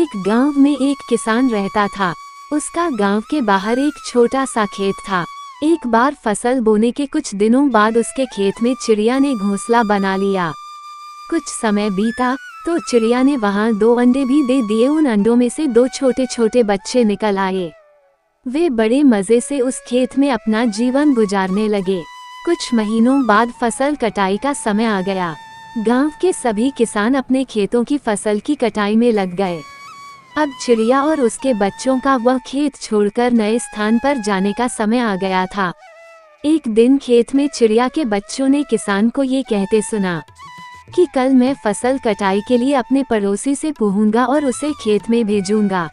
एक गांव में एक किसान रहता था। उसका गांव के बाहर एक छोटा सा खेत था। एक बार फसल बोने के कुछ दिनों बाद उसके खेत में चिड़िया ने घोंसला बना लिया। कुछ समय बीता तो चिड़िया ने वहां 2 अंडे भी दे दिए। उन अंडों में से 2 छोटे छोटे बच्चे निकल आए। वे बड़े मजे से उस खेत में अपना जीवन गुजारने लगे। कुछ महीनों बाद फसल कटाई का समय आ गया। गांव के सभी किसान अपने खेतों की फसल की कटाई में लग गए। अब चिड़िया और उसके बच्चों का वह खेत छोड़कर नए स्थान पर जाने का समय आ गया था। एक दिन खेत में चिड़िया के बच्चों ने किसान को ये कहते सुना कि कल मैं फसल कटाई के लिए अपने पड़ोसी से पूछूंगा और उसे खेत में भेजूंगा।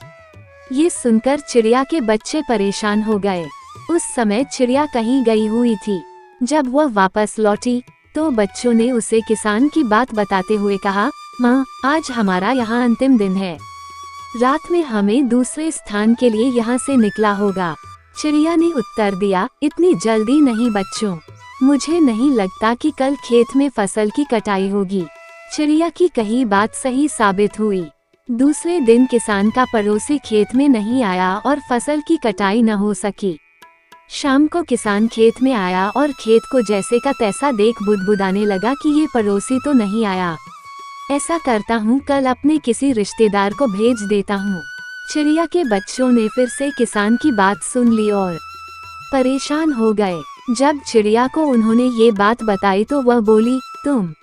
ये सुनकर चिड़िया के बच्चे परेशान हो गए। उस समय चिड़िया कहीं गई हुई थी। जब वह वापस लौटी तो बच्चों ने उसे किसान की बात बताते हुए कहा, माँ, आज हमारा यहाँ अंतिम दिन है। रात में हमें दूसरे स्थान के लिए यहाँ से निकला होगा। चिड़िया ने उत्तर दिया, इतनी जल्दी नहीं बच्चों, मुझे नहीं लगता कि कल खेत में फसल की कटाई होगी। चिड़िया की कही बात सही साबित हुई। दूसरे दिन किसान का पड़ोसी खेत में नहीं आया और फसल की कटाई न हो सकी। शाम को किसान खेत में आया और खेत को जैसे का तैसा देख बुदबुदाने लगा कि ये पड़ोसी तो नहीं आया। ऐसा करता हूँ, कल अपने किसी रिश्तेदार को भेज देता हूँ। चिड़िया के बच्चों ने फिर से किसान की बात सुन ली और परेशान हो गए। जब चिड़िया को उन्होंने ये बात बताई तो वह बोली, तुम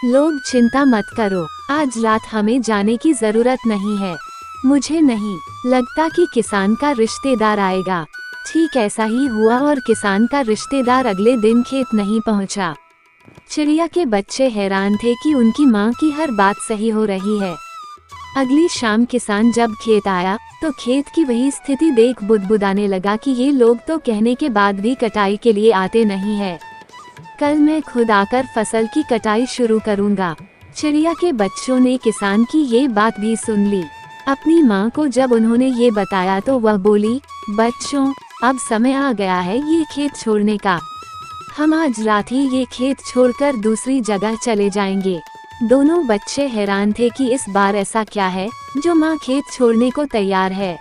लोग चिंता मत करो, आज रात हमें जाने की जरूरत नहीं है। मुझे नहीं लगता कि किसान का रिश्तेदार आएगा। ठीक ऐसा ही हुआ और किसान का रिश्तेदार अगले दिन खेत नहीं पहुंचा। चिड़िया के बच्चे हैरान थे कि उनकी माँ की हर बात सही हो रही है। अगली शाम किसान जब खेत आया तो खेत की वही स्थिति देख बुदबुदाने लगा कि ये लोग तो कहने के बाद भी कटाई के लिए आते नहीं है। कल मैं खुद आकर फसल की कटाई शुरू करूँगा। चिड़िया के बच्चों ने किसान की ये बात भी सुन ली। अपनी माँ को जब उन्होंने ये बताया तो वह बोली, बच्चों, अब समय आ गया है ये खेत छोड़ने का। हम आज रात ही ये खेत छोड़कर दूसरी जगह चले जाएंगे। दोनों बच्चे हैरान थे कि इस बार ऐसा क्या है जो माँ खेत छोड़ने को तैयार है।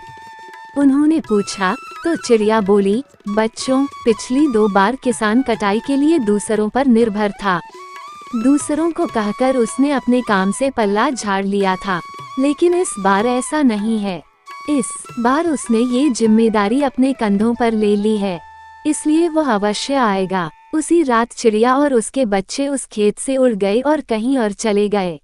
उन्होंने पूछा तो चिड़िया बोली, बच्चों, पिछली 2 बार किसान कटाई के लिए दूसरों पर निर्भर था। दूसरों को कहकर उसने अपने काम से पल्ला झाड़ लिया था, लेकिन इस बार ऐसा नहीं है। इस बार उसने ये जिम्मेदारी अपने कंधों पर ले ली है, इसलिए वह अवश्य आएगा। उसी रात चिड़िया और उसके बच्चे उस खेत से उड़ गए और कहीं और चले गए।